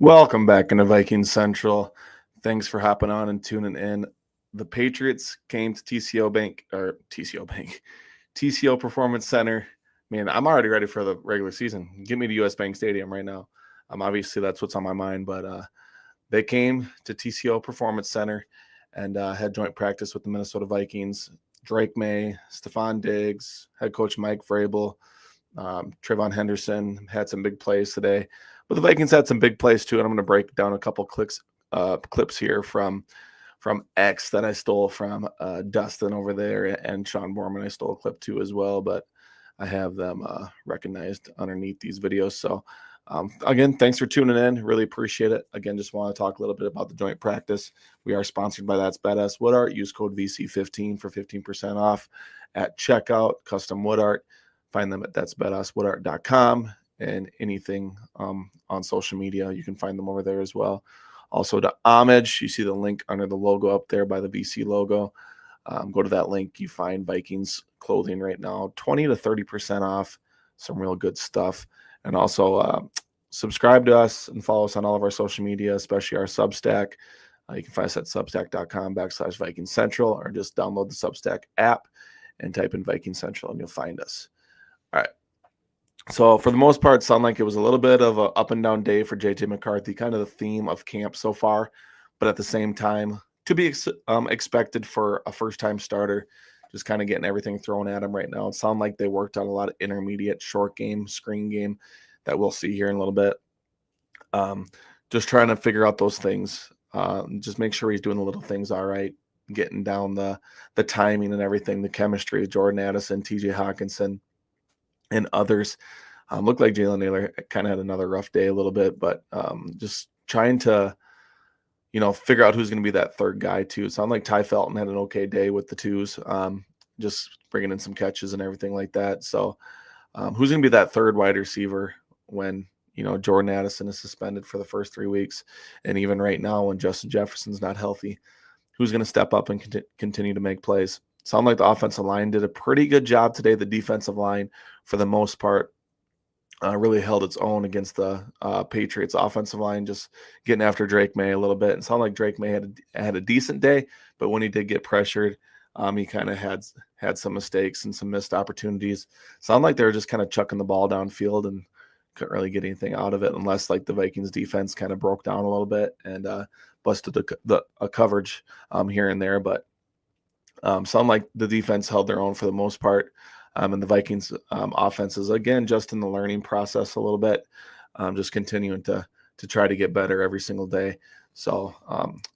Welcome back into Vikings Central. Thanks for hopping on and tuning in. The Patriots came to TCO Performance Center. Man, I'm already ready for the regular season. Get me to US Bank Stadium right now. Obviously that's what's on my mind, but they came to TCO Performance Center and had joint practice with the Minnesota Vikings. Drake May, Stephon Diggs, head coach Mike Vrabel, Trayvon Henderson had some big plays today. But the Vikings had some big plays too, and I'm going to break down a couple clips here from X that I stole from Dustin over there, and Sean Borman I stole a clip too as well, but I have them recognized underneath these videos. So again, thanks for tuning in. Really appreciate it. Again, just want to talk a little bit about the joint practice. We are sponsored by That's Badass Wood Art. Use code VC15 for 15% off at checkout. Custom wood art. Find them at that'sbadasswoodart.com. And anything on social media, you can find them over there as well. Also to Homage, you see the link under the logo up there by the VC logo. Go to that link. You find Vikings clothing right now, 20 to 30% off. Some real good stuff. And also subscribe to us and follow us on all of our social media, especially our Substack. You can find us at substack.com/Vikings Central, or just download the Substack app and type in Vikings Central and you'll find us. All right. So for the most part, it sounded like it was a little bit of an up and down day for JJ McCarthy, kind of the theme of camp so far. But at the same time, to be expected for a first-time starter, just kind of getting everything thrown at him right now. It sounded like they worked on a lot of intermediate, short game, screen game that we'll see here in a little bit. Just trying to figure out those things. Just make sure he's doing the little things all right, getting down the timing and everything, the chemistry. Jordan Addison, TJ Hawkinson, and others. Looked like Jalen Naylor kind of had another rough day a little bit, but just trying to, figure out who's going to be that third guy too. It sounded like Ty Felton had an okay day with the twos, just bringing in some catches and everything like that. So who's going to be that third wide receiver when, Jordan Addison is suspended for the first 3 weeks? And even right now when Justin Jefferson's not healthy, who's going to step up and continue to make plays? Sound like the offensive line did a pretty good job today. The defensive line, for the most part, really held its own against the Patriots offensive line, just getting after Drake May a little bit. And it sounded like Drake May had a decent day, but when he did get pressured, he kind of had some mistakes and some missed opportunities. Sounded like they were just kind of chucking the ball downfield and couldn't really get anything out of it unless like the Vikings defense kind of broke down a little bit and busted a coverage here and there. But sound like the defense held their own for the most part. And the Vikings offenses, again, just in the learning process a little bit, just continuing to try to get better every single day. So,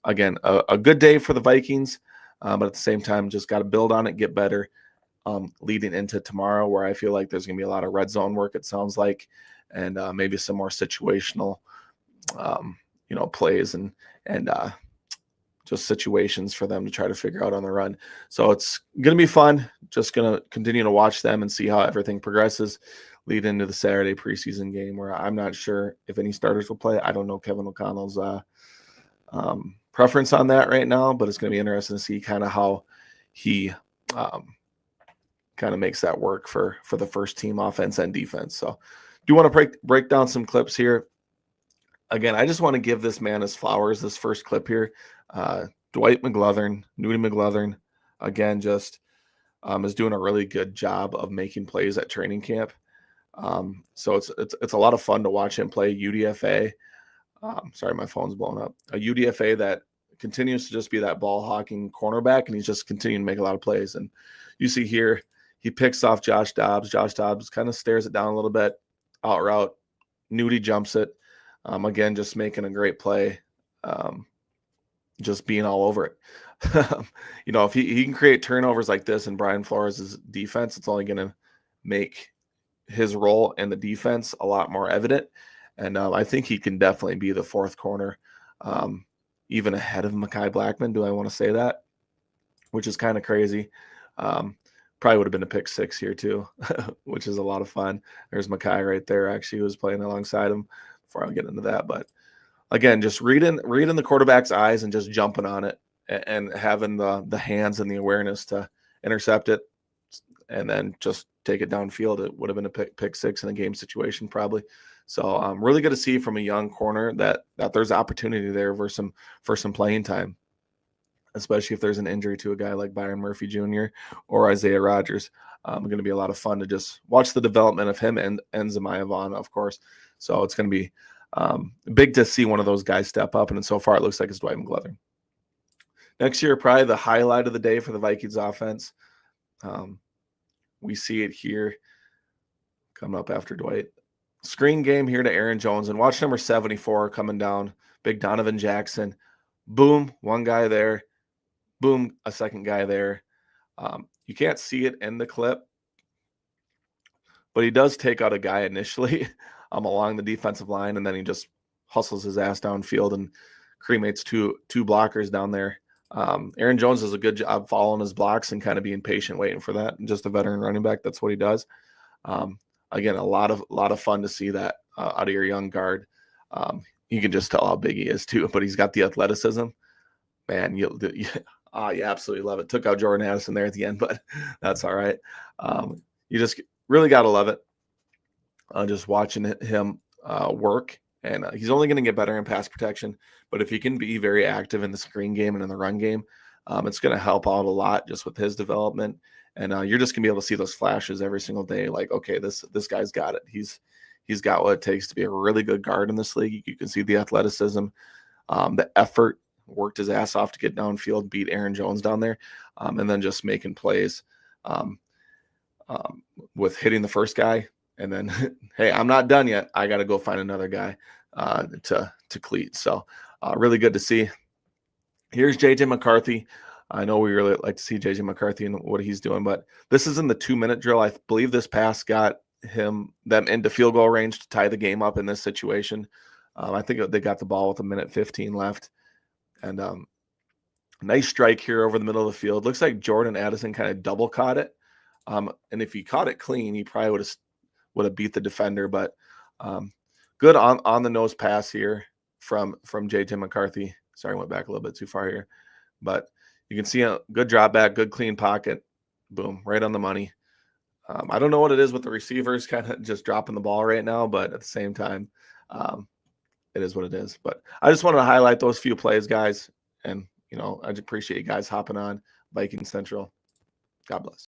again, a good day for the Vikings, but at the same time, just got to build on it, get better leading into tomorrow, where I feel like there's going to be a lot of red zone work, it sounds like, and maybe some more situational, plays and just situations for them to try to figure out on the run. So it's going to be fun. Just going to continue to watch them and see how everything progresses lead into the Saturday preseason game, where I'm not sure if any starters will play. I don't know Kevin O'Connell's preference on that right now, but it's going to be interesting to see kind of how he kind of makes that work for the first team offense and defense. So do want to break down some clips here. Again, I just want to give this man his flowers, this first clip here. Dwight McGlothern, Nudie McGlothern, again, just is doing a really good job of making plays at training camp. So it's a lot of fun to watch him play UDFA. Sorry, my phone's blowing up. A UDFA that continues to just be that ball hawking cornerback, and he's just continuing to make a lot of plays. And you see here, he picks off Josh Dobbs. Josh Dobbs kind of stares it down a little bit, out route. Nudie jumps it. Again, just making a great play. Just being all over it. If he can create turnovers like this in Brian Flores' defense, it's only going to make his role in the defense a lot more evident. And I think he can definitely be the fourth corner, even ahead of Mekhi Blackman. Do I want to say that? Which is kind of crazy. Probably would have been a pick six here too, which is a lot of fun. There's Mekhi right there, actually, who was playing alongside him before I get into that. But again, just reading the quarterback's eyes and just jumping on it and having the hands and the awareness to intercept it and then just take it downfield. It would have been a pick six in a game situation probably. So really good to see from a young corner that there's opportunity there for some playing time, especially if there's an injury to a guy like Byron Murphy Jr. or Isaiah Rodgers. Going to be a lot of fun to just watch the development of him and Zemiah Vaughn, of course. So it's going to be big to see one of those guys step up, and so far it looks like it's Dwight McGlothern. Next year, probably the highlight of the day for the Vikings offense. We see it here coming up after Dwight. Screen game here to Aaron Jones, and watch number 74 coming down. Big Donovan Jackson. Boom, one guy there. Boom, a second guy there. You can't see it in the clip, but he does take out a guy initially along the defensive line, and then he just hustles his ass downfield and cremates two blockers down there. Aaron Jones does a good job following his blocks and kind of being patient, waiting for that. And just a veteran running back, that's what he does. Again, a lot of fun to see that out of your young guard. You can just tell how big he is too, but he's got the athleticism. Man, you absolutely love it. Took out Jordan Addison there at the end, but that's all right. You just really got to love it. Just watching him work, and he's only going to get better in pass protection. But if he can be very active in the screen game and in the run game, it's going to help out a lot just with his development. And you're just going to be able to see those flashes every single day. Like, okay, this guy's got it. He's got what it takes to be a really good guard in this league. You can see the athleticism, the effort, worked his ass off to get downfield, beat Aaron Jones down there, and then just making plays with hitting the first guy. And then, hey, I'm not done yet. I got to go find another guy to cleat. So really good to see. Here's J.J. McCarthy. I know we really like to see J.J. McCarthy and what he's doing, but this is in the 2-minute drill. I believe this pass got them into field goal range to tie the game up in this situation. I think they got the ball with 1:15 left. And nice strike here over the middle of the field. Looks like Jordan Addison kind of double caught it. And if he caught it clean, he probably would have beat the defender. But good on the nose pass here from J.J. McCarthy. Sorry, I went back a little bit too far here. But you can see a good drop back, good clean pocket. Boom, right on the money. I don't know what it is with the receivers kind of just dropping the ball right now, but at the same time, it is what it is. But I just wanted to highlight those few plays, guys. And, I appreciate you guys hopping on Viking Central. God bless.